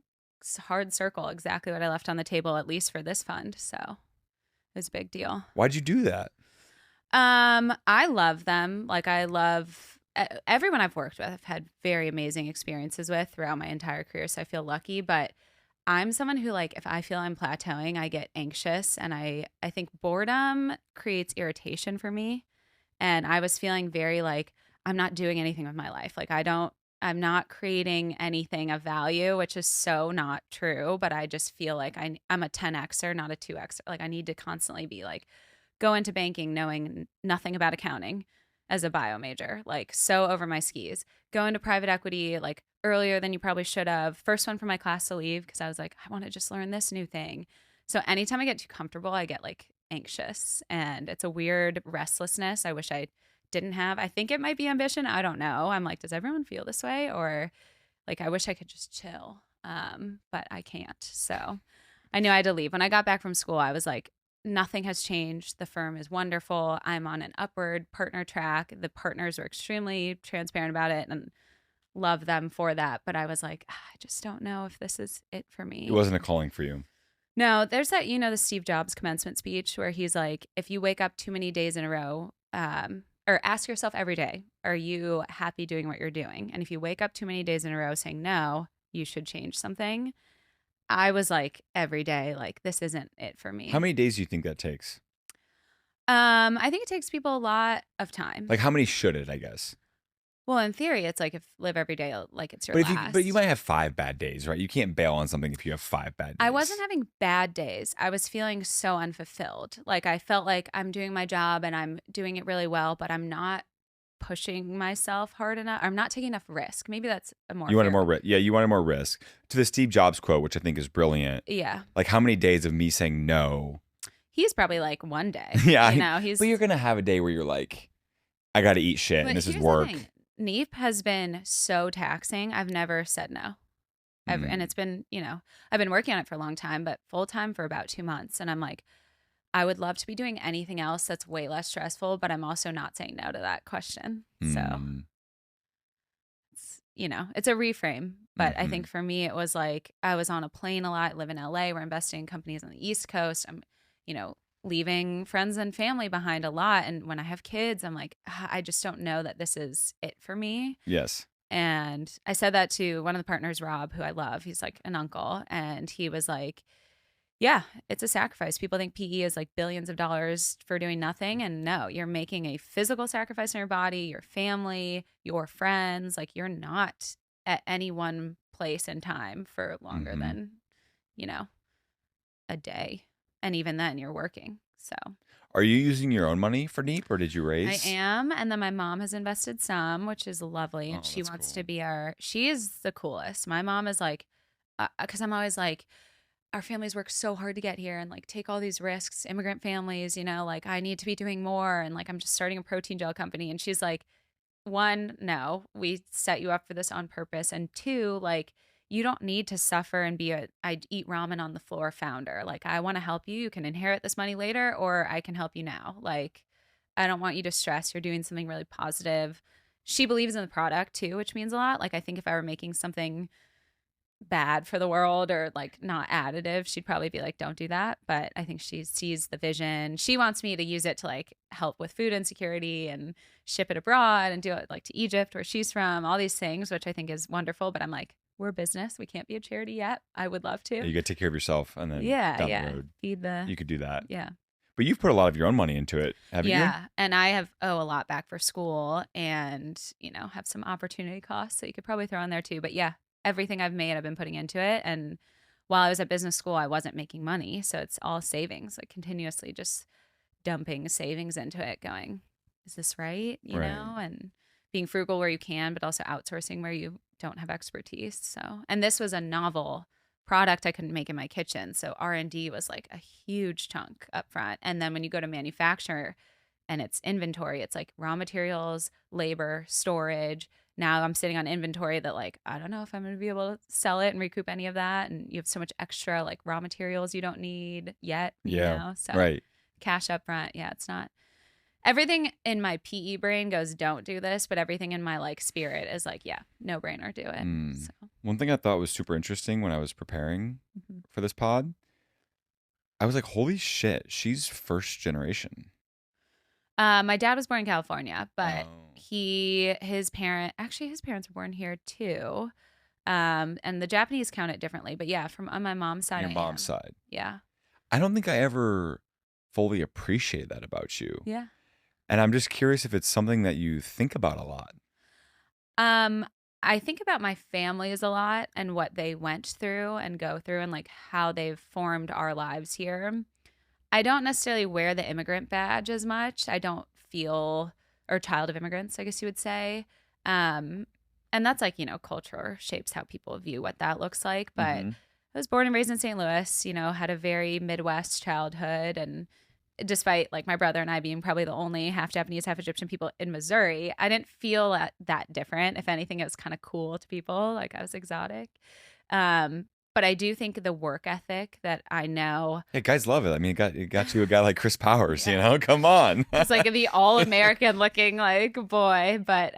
hard circle exactly what I left on the table, at least for this fund. So it was a big deal. Why'd you do that? I love them. Like I love everyone I've worked with. I've had very amazing experiences with throughout my entire career, so I feel lucky. But I'm someone who like if I feel I'm plateauing, I get anxious, and I think boredom creates irritation for me. And I was feeling very like I'm not doing anything with my life. Like I'm not creating anything of value, which is so not true. But I just feel like I'm a 10xer, not a 2xer. Like I need to constantly be like go into banking knowing nothing about accounting as a bio major, like so over my skis. Go into private equity like earlier than you probably should have. First one for my class to leave because I was like, I want to just learn this new thing. So anytime I get too comfortable, I get like anxious and it's a weird restlessness I wish I didn't have. I think it might be ambition. I don't know. I'm like, does everyone feel this way? Or like, I wish I could just chill. But I can't. So I knew I had to leave. When I got back from school, I was like, nothing has changed. The firm is wonderful. I'm on an upward partner track. The partners were extremely transparent about it and love them for that. But I was like, I just don't know if this is it for It me. wasn't a calling for you. No, there's that, the Steve Jobs commencement speech where he's like, if you wake up too many days in a row, or ask yourself every day, are you happy doing what you're doing? And if you wake up too many days in a row saying no, you should change something. I was like every day, like this isn't it for How me. many days do you think that takes? I think it takes people a lot of time. Like how many should it, I guess? Well, in theory, it's like if live every day like it's your But you last. might have 5 bad days, right? You can't bail on something if you have 5 bad I days. wasn't having bad days. I was feeling so unfulfilled. Like I felt like I'm doing my job and I'm doing it really well, but I'm not pushing myself hard enough. I'm not taking enough risk. Maybe that's a more You wanted fair. more risk. Yeah, you wanted more risk. To the Steve Jobs quote, which I think is brilliant. Yeah. Like how many days of me saying no? He's probably like one day. Yeah, He's but you're gonna have a day where you're like, I got to eat shit, but and this is here's the work. thing. Neep has been so taxing. I've never said no. Ever. And it's been, I've been working on it for a long time, but full time for about 2 months. And I'm like, I would love to be doing anything else that's way less stressful, but I'm also not saying no to that question. So it's a reframe. But I think for me, it was like I was on a plane a lot, live in LA, we're investing in companies on the East Coast. I'm, leaving friends and family behind a lot. And when I have kids, I'm like, I just don't know that this is it for me. Yes. And I said that to one of the partners, Rob, who I love. He's like an uncle. And he was like, yeah, it's a sacrifice. People think PE is like billions of dollars for doing nothing. And no, you're making a physical sacrifice in your body, your family, your friends. Like you're not at any one place in time for longer than, a day. And even then you're working. So are you using your own money for Neep or did you raise? I am. And then my mom has invested some, which is lovely. And she wants to be she is the coolest. My mom is like, because I'm always like, our families work so hard to get here and like take all these risks, immigrant families, like I need to be doing more. And like, I'm just starting a protein gel company. And she's like, one, no, we set you up for this on purpose. And two, like, you don't need to suffer and be I'd eat ramen on the floor founder. Like, I want to help you. You can inherit this money later, or I can help you now. Like, I don't want you to stress. You're doing something really positive. She believes in the product too, which means a lot. Like, I think if I were making something bad for the world or like not additive, she'd probably be like, don't do that. But I think she sees the vision. She wants me to use it to like help with food insecurity and ship it abroad and do it like to Egypt where she's from, all these things, which I think is wonderful. But I'm like, we're a business. We can't be a charity yet. I would love to. You got to take care of yourself and then down the road, feed you could do that. Yeah. But you've put a lot of your own money into it, haven't you? Yeah. And I owe a lot back for school and, have some opportunity costs that you could probably throw in there too. But yeah, everything I've made, I've been putting into it. And while I was at business school, I wasn't making money. So it's all savings, like continuously just dumping savings into it, going, is this right? You know, and being frugal where you can, but also outsourcing where you don't have expertise. So, and this was a novel product I couldn't make in my kitchen. So R&D was like a huge chunk up front. And then when you go to manufacture and it's inventory, it's like raw materials, labor, storage. Now I'm sitting on inventory that like, I don't know if I'm going to be able to sell it and recoup any of that. And you have so much extra like raw materials you don't need yet. So cash up front. Yeah, it's not. Everything in my PE brain goes, don't do this. But everything in my like spirit is like, yeah, no brainer, do it. So. One thing I thought was super interesting when I was preparing for this pod, I was like, holy shit, she's first generation. My dad was born in California, but Oh, his parents were born here too. And the Japanese count it differently, but yeah, from on my mom's on side, your I mom's am. side. Yeah. I don't think I ever fully appreciate that about you. Yeah. And I'm just curious if it's something that you think about a lot. Um, I think about my families a lot and what they went through and go through and like how they've formed our lives here. I don't necessarily wear the immigrant badge as much. I don't feel, or child of immigrants, I guess you would say. Um, and that's like, culture shapes how people view what that looks like. But Hmm. I was born and raised in St. Louis, had a very Midwest childhood. And despite like my brother and I being probably the only half Japanese, half Egyptian people in Missouri, I didn't feel that different. If anything, it was kind of cool to people. Like I was exotic. Um, but I do think the work ethic that I know. Yeah, guys love it. I mean, it got you a guy like Chris Powers, Yeah. Come on. Just like the all American looking like boy. But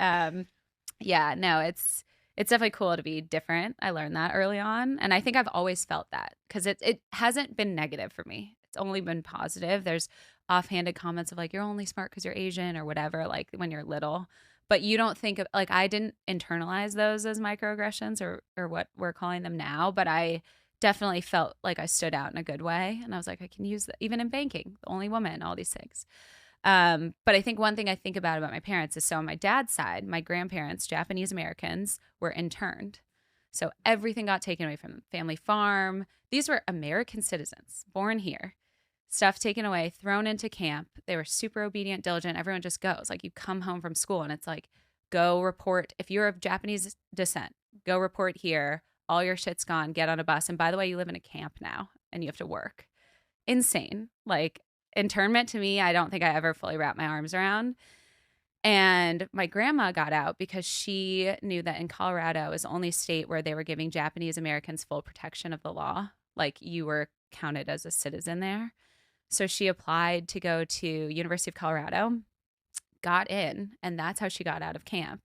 yeah, no, it's definitely cool to be different. I learned that early on. And I think I've always felt that because it hasn't been negative for me. It's only been positive. There's offhanded comments of like, you're only smart because you're Asian or whatever, like when you're little. But you don't think of like I didn't internalize those as microaggressions or what we're calling them now, but I definitely felt like I stood out in a good way. And I was like, I can use that even in banking, the only woman, all these things. But I think one thing I think about my parents is so on my dad's side, my grandparents, Japanese Americans, were interned. So everything got taken away from them. Family farm. These were American citizens born here. Stuff taken away, thrown into camp. They were super obedient, diligent. Everyone just goes. Like you come home from school and it's like, go report. If you're of Japanese descent, go report here. All your shit's gone. Get on a bus. And by the way, you live in a camp now and you have to work. Insane. Like internment to me, I don't think I ever fully wrapped my arms around. And my grandma got out because she knew that in Colorado is the only state where they were giving Japanese Americans full protection of the law. Like you were counted as a citizen there. So she applied to go to University of Colorado, got in, and that's how she got out of camp.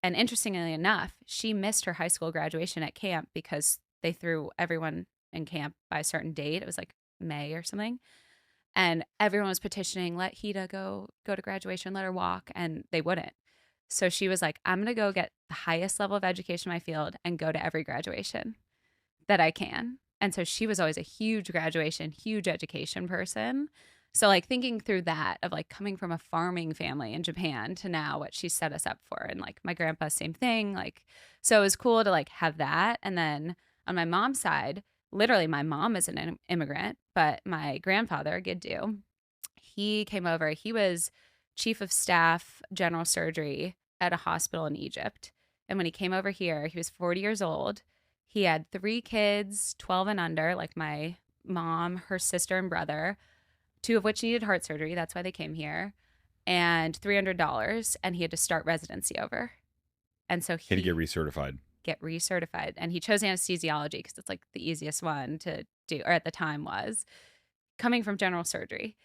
And interestingly enough, she missed her high school graduation at camp because they threw everyone in camp by a certain date. It was like May or something. And everyone was petitioning, let Hida go to graduation, let her walk, and they wouldn't. So she was like, I'm gonna go get the highest level of education in my field and go to every graduation that I can. And so she was always a huge graduation, huge education person. So like thinking through that of like coming from a farming family in Japan to now what she set us up for. And like my grandpa, same thing. Like, so it was cool to like have that. And then on my mom's side, literally my mom is an immigrant, but my grandfather, Giddu, he came over. He was chief of staff, general surgery at a hospital in Egypt. And when he came over here, he was 40 years old. He had 3 kids, 12 and under, like my mom, her sister, and brother, 2 of which needed heart surgery. That's why they came here, and $300. And he had to start residency over. And so Had to get he recertified. get recertified. And he chose anesthesiology because it's like the easiest one to do, or at the time was coming from general surgery.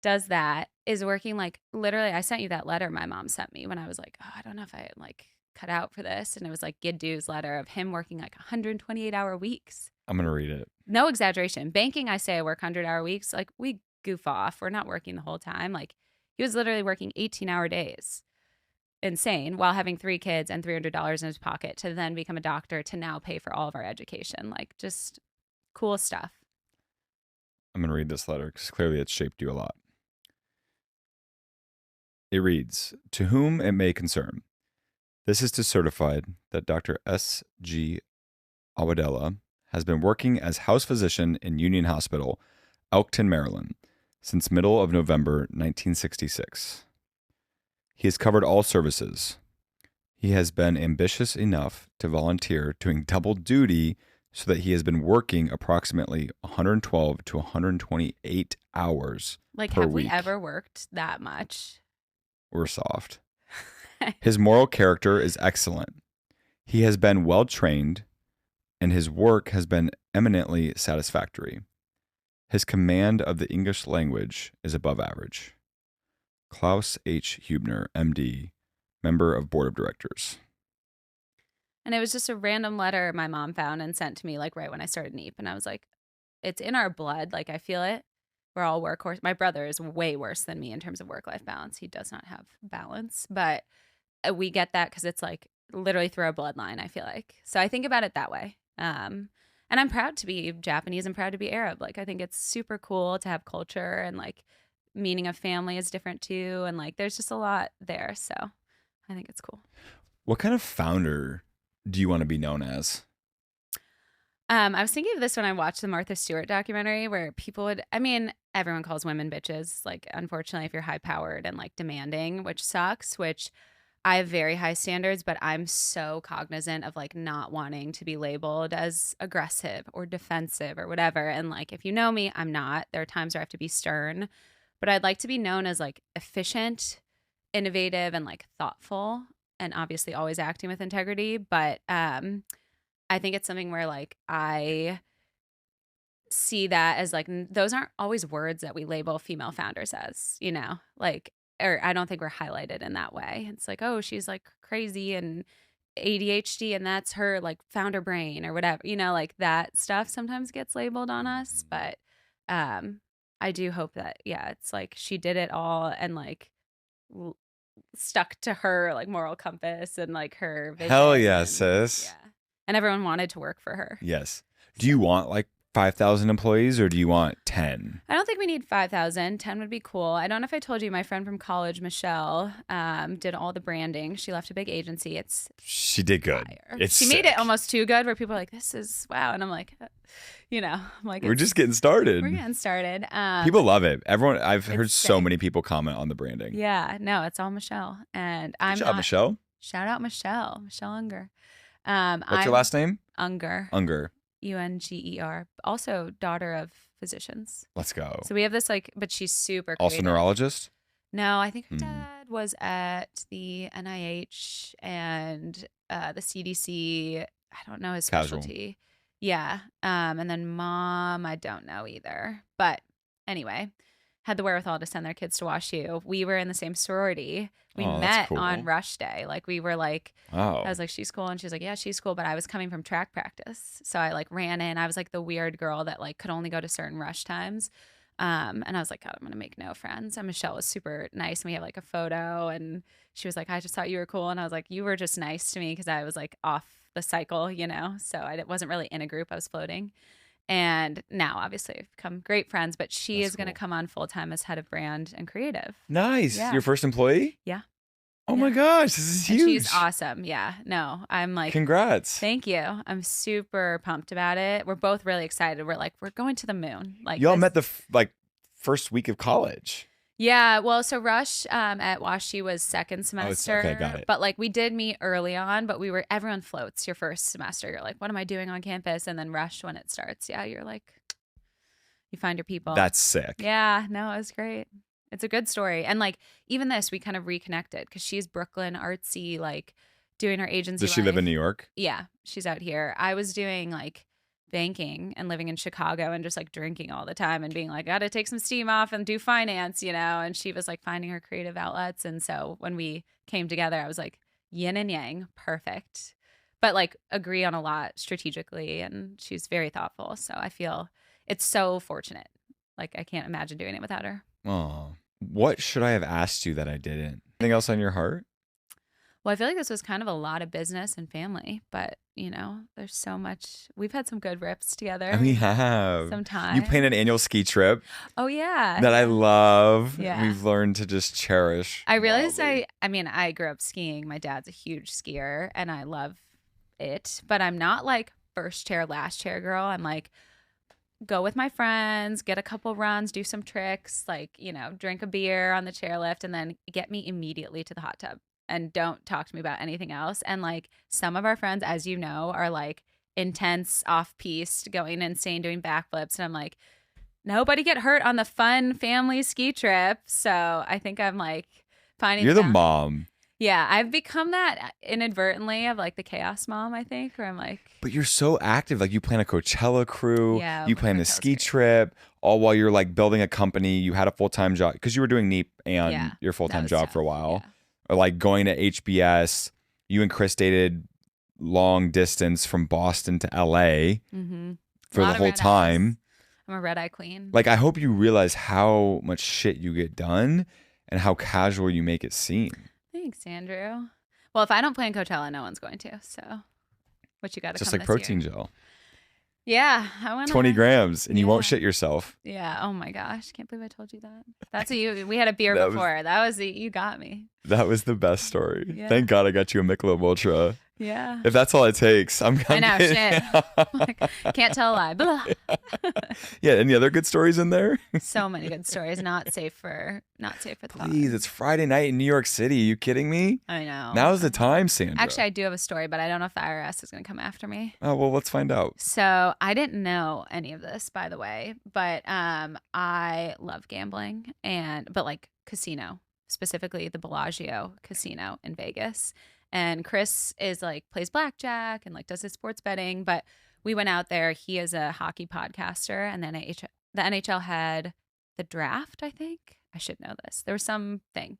Does that, is working like literally. I sent you that letter my mom sent me when I was like, oh, I don't know if I like cut out for this. And it was like Giddu's letter of him working like 128-hour weeks. I'm going to read it. No exaggeration. Banking, I say I work 100-hour weeks. Like we goof off. We're not working the whole time. Like he was literally working 18-hour days. Insane, while having 3 kids and $300 in his pocket to then become a doctor to now pay for all of our education. Like just cool stuff. I'm going to read this letter because clearly it's shaped you a lot. It reads, to whom it may concern, this is to certify that Dr. S.G. Awadella has been working as house physician in Union Hospital, Elkton, Maryland, since middle of November 1966. He has covered all services. He has been ambitious enough to volunteer doing double duty so that he has been working approximately 112 to 128 hours Like, per have week. we ever worked that much? We're soft. His moral character is excellent. He has been well trained, and his work has been eminently satisfactory. His command of the English language is above average. Klaus H. Hubner, MD, member of Board of Directors. And it was just a random letter my mom found and sent to me like right when I started NEAP. And I was like, it's in our blood. Like I feel it. we're all workhorse. My brother is way worse than me in terms of work-life balance. He does not have balance, but we get that because it's like literally through our bloodline, I feel like. So I think about it that way. And I'm proud to be Japanese and proud to be Arab. Like, I think it's super cool to have culture, and like meaning of family is different too. And like, there's just a lot there. So I think it's cool. What kind of founder do you want to be known as? I was thinking of this when I watched the Martha Stewart documentary, where people would, I mean, everyone calls women bitches. Like, unfortunately, if you're high powered and like demanding, which sucks, which I have very high standards, but I'm so cognizant of like not wanting to be labeled as aggressive or defensive or whatever. And like, if you know me, I'm not. There are times where I have to be stern, but I'd like to be known as like efficient, innovative, and like thoughtful, and obviously always acting with integrity. But I think it's something where like I see that as like those aren't always words that we label female founders as, you know, like, or I don't think we're highlighted in that way. It's like, oh, she's like crazy and ADHD and that's her like founder brain or whatever, you know, like that stuff sometimes gets labeled on us. But I do hope that, yeah, it's like she did it all and like stuck to her like moral compass and like her vision. Hell yeah, and, sis. yeah. And everyone wanted to work for her. Yes. Do you want like 5,000 employees or do you want 10? I don't think we need 5,000. 10 would be cool. I don't know if I told you, my friend from college, Michelle, did all the branding. She left a big agency. She did good. She made it almost too good where people are like, this is wow. And I'm like, you know, I'm like, we're just getting started. We're getting started. People love it. Everyone, I've heard so many people comment on the branding. Yeah, no, it's all Michelle. And I'm Good job, Michelle. Shout out Michelle Unger. What's your last name? Unger. Unger. Also daughter of physicians. Let's go. So we have this like, but she's super creative. Also neurologist? No, I think her dad was at the NIH and the CDC. I don't know his specialty. Yeah. And then mom, I don't know either. But anyway, had the wherewithal to send their kids to WashU. We were in the same sorority. We met on rush day. Like we were like, I was like, she's cool. And she's like, yeah, she's cool. But I was coming from track practice. So I like ran in. I was like the weird girl that like could only go to certain rush times. And I was like, God, I'm going to make no friends. And Michelle was super nice. And we have like a photo. And she was like, I just thought you were cool. And I was like, you were just nice to me because I was like off the cycle, you know? So I wasn't really in a group. I was floating. And now, obviously, we've become great friends, but she is going to come on full-time as head of brand and creative. Nice. Yeah. Your first employee? Yeah. Oh my gosh, this is huge. And she's awesome. Yeah. No, I'm like, congrats. Thank you. I'm super pumped about it. We're both really excited. We're like, we're going to the moon. Like, y'all met the first week of college. Yeah, well, so Rush at WashU was second semester. Okay, got it. But like we did meet early on, but everyone floats your first semester. You're like, what am I doing on campus? And then Rush when it starts, yeah, you're like, you find your people. That's sick. Yeah, no, it was great. It's a good story. And like even this, we kind of reconnected because she's Brooklyn artsy, like doing her agency. Does she live in New York? Yeah, she's out here. I was doing like banking and living in Chicago and just like drinking all the time and being like, gotta take some steam off and do finance, you know? And she was like finding her creative outlets. And so when we came together, I was like, yin and yang, perfect. But like agree on a lot strategically. And she's very thoughtful. So I feel it's so fortunate. Like I can't imagine doing it without her. Oh, what should I have asked you that I didn't? Anything else on your heart? Well, I feel like this was kind of a lot of business and family, but you know, there's so much. We've had some good rips together. We have. Sometimes. You planned an annual ski trip. Oh yeah. That I love. Yeah. We've learned to just cherish. I realized I mean, I grew up skiing. My dad's a huge skier and I love it, but I'm not like first chair, last chair girl. I'm like, go with my friends, get a couple runs, do some tricks, like, you know, drink a beer on the chairlift and then get me immediately to the hot tub. And don't talk to me about anything else. And like some of our friends, as you know, are like intense, off-piste, going insane, doing backflips. And I'm like, nobody get hurt on the fun family ski trip. So I think I'm like finding. You're the mom. Yeah, I've become that inadvertently of like the chaos mom, I think, where I'm like. But you're so active. Like you plan a Coachella crew. Yeah, you plan the ski trip, all while you're like building a company. You had a full-time job because you were doing Neep and your full-time job for a while. Yeah. Or like going to HBS. You and Chris dated long distance from Boston to LA for the whole time. I'm a red eye queen. Like, I hope you realize how much shit you get done and how casual you make it seem. Thanks, Andrew. Well, if I don't plan Coachella, no one's going to. So, what you got to come Just like this protein year? gel. Yeah, I want 20 grams and you won't shit yourself. Yeah. Oh my gosh, can't believe I told you that. That's we had a beer before. You got me. That was the best story. Yeah. Thank God I got you a Michelob Ultra. Yeah. If that's all it takes, I know, shit. Like, can't tell a lie. Blah. Yeah. Any other good stories in there? So many good stories. Not safe for the Please, it's Friday night in New York City. Are you kidding me? I know. Now's the time, Sandra. Actually, I do have a story, but I don't know if the IRS is going to come after me. Oh, well, let's find out. So I didn't know any of this, by the way, but I love gambling but like casino, specifically the Bellagio Casino in Vegas. And Chris is like plays blackjack and like does his sports betting. But we went out there. He is a hockey podcaster, and then the NHL had the draft. I think I should know this. There was something.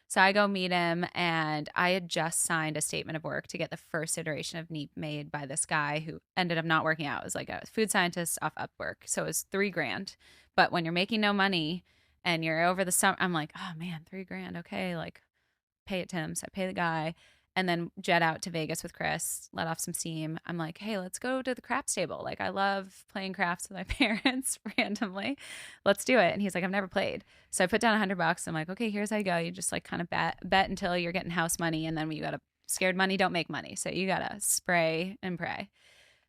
So I go meet him, and I had just signed a statement of work to get the first iteration of Neep made by this guy who ended up not working out. It was like a food scientist off Upwork. So it was $3,000. But when you're making no money and you're over the summer, I'm like, oh man, $3,000. Okay, like pay it to him. So I pay the guy. And then jet out to Vegas with Chris, let off some steam. I'm like, hey, let's go to the craps table. Like, I love playing craps with my parents randomly. Let's do it. And he's like, I've never played. So I put down $100. I'm like, okay, here's how you go. You just like kind of bet until you're getting house money. And then when you got scared money, don't make money. So you got to spray and pray.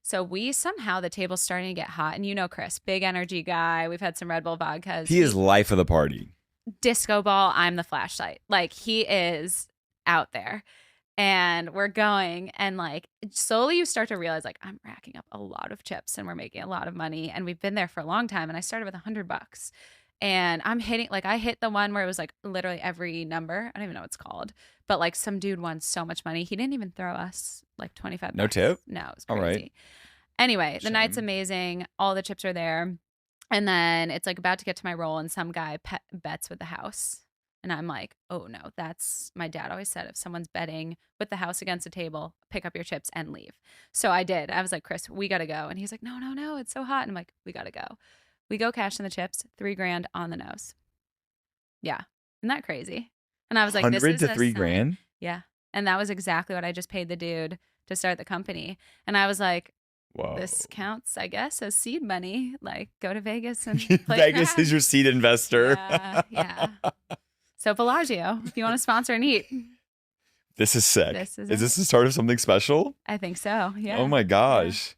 So the table's starting to get hot. And you know Chris, big energy guy. We've had some Red Bull vodkas. He is life of the party. Disco ball, I'm the flashlight. Like, he is out there. And we're going, and like slowly you start to realize like I'm racking up a lot of chips and we're making a lot of money, and we've been there for a long time. And I started with $100, and I'm hitting, like, I hit the one where it was like literally every number. I don't even know what it's called, but like some dude won so much money. He didn't even throw us like $25. No tip? No, it was crazy. All right. Anyway, the night's amazing. All the chips are there. And then it's like about to get to my roll, and some guy bets with the house. And I'm like, oh no, my dad always said, if someone's betting with the house against a table, pick up your chips and leave. So I did. I was like, Chris, we got to go. And he's like, no, it's so hot. And I'm like, we got to go. We go cash in the chips, $3,000 on the nose. Yeah. Isn't that crazy? And I was like, 100 to $3,000? Yeah. And that was exactly what I just paid the dude to start the company. And I was like, whoa, this counts, I guess, as seed money. Like, go to Vegas and play Vegas is your seed investor. Yeah. So Bellagio, if you want to sponsor Neep. This is sick. Is this the start of something special? I think so. Yeah. Oh my gosh.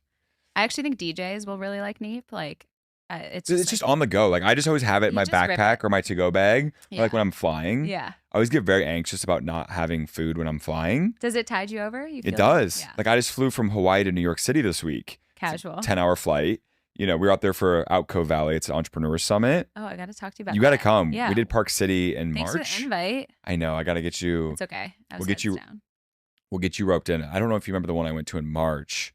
Yeah. I actually think DJs will really like Neep. Like, it's just on the go. Like, I just always have it in my backpack or my to-go bag. Yeah. Or like when I'm flying. Yeah. I always get very anxious about not having food when I'm flying. Does it tide you over? It does. Yeah. Like, I just flew from Hawaii to New York City this week. Casual. 10-hour flight. You know, we were out there for Outco Valley. It's an entrepreneur summit. Oh, I got to talk to you about You got to come. Yeah. We did Park City in March. Thanks for the invite. I know. I got to get you. It's okay. We'll get you roped in. I don't know if you remember the one I went to in March.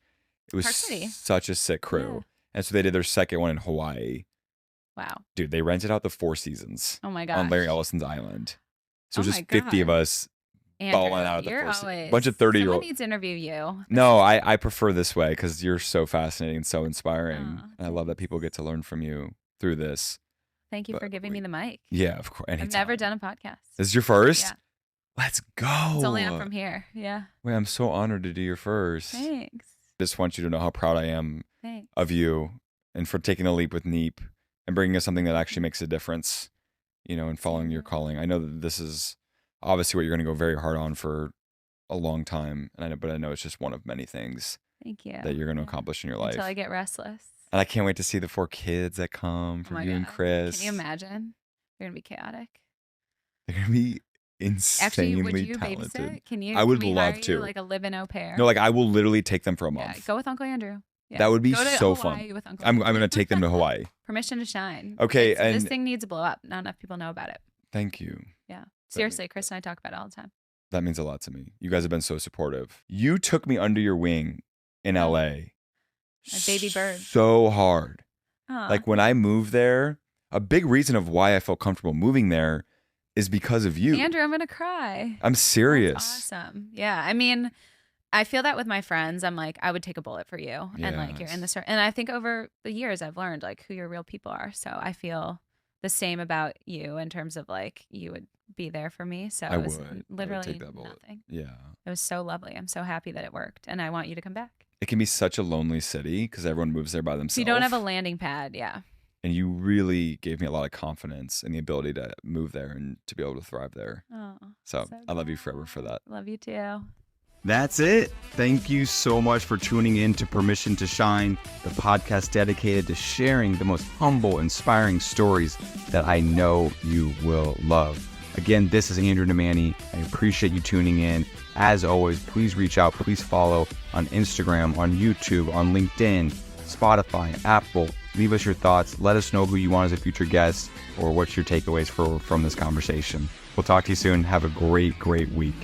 It was such a sick crew. Yeah. And so they did their second one in Hawaii. Wow. Dude, they rented out the Four Seasons. Oh my gosh. On Larry Ellison's island. So it was just 50 of us balling out of the Four Seasons. Bunch of 30-year-olds. Someone needs to interview you. No, I prefer this way because you're so fascinating and so inspiring. And I love that people get to learn from you through this. Thank you for giving me the mic. Yeah, of course. Anytime. I've never done a podcast. This is your first? Yeah. Let's go. It's only up from here. Yeah. Wait, I'm so honored to do your first. Thanks. Just want you to know how proud I am of you and for taking a leap with Neep and bringing us something that actually makes a difference, you know, and following your calling. I know that this is obviously what you're going to go very hard on for a long time, but I know it's just one of many things. Thank you. That you're going to accomplish in your life. Until I get restless. And I can't wait to see the 4 kids that come from you and Chris. Can you imagine? They're going to be chaotic. They're going to be insanely Actually, would you talented. Babysit? Can you? I would love to. Like a live-in au pair. No, like I will literally take them for a month. Yeah, go with Uncle Andrew. Yeah. That would be so fun. With Uncle I'm going to take them to Hawaii. Permission to shine. Okay, and this thing needs to blow up. Not enough people know about it. Thank you. Yeah. Seriously, Chris and I talk about it all the time. That means a lot to me. You guys have been so supportive. You took me under your wing in LA. My baby bird. So hard. Aww. Like when I moved there, a big reason of why I felt comfortable moving there is because of you. Andrew, I'm going to cry. I'm serious. That's awesome. Yeah. I mean, I feel that with my friends. I'm like, I would take a bullet for you. And like, you're in Yes. the and I think over the years I've learned like who your real people are. So I feel the same about you in terms of like, you would be there for me. So it was I would literally take that bullet. nothing. Yeah. It was so lovely. I'm so happy that it worked. And I want you to come back. It can be such a lonely city because everyone moves there by So themselves. you don't have a landing pad. Yeah. And you really gave me a lot of confidence in the ability to move there and to be able to thrive there. Oh, So I love you forever for that. Love you too. That's it. Thank you so much for tuning in to Permission to Shine, the podcast dedicated to sharing the most humble, inspiring stories that I know you will love. Again, this is Andrew Nemani. I appreciate you tuning in. As always, please reach out. Please follow on Instagram, on YouTube, on LinkedIn, Spotify, Apple. Leave us your thoughts. Let us know who you want as a future guest or what's your takeaways from this conversation. We'll talk to you soon. Have a great, great week.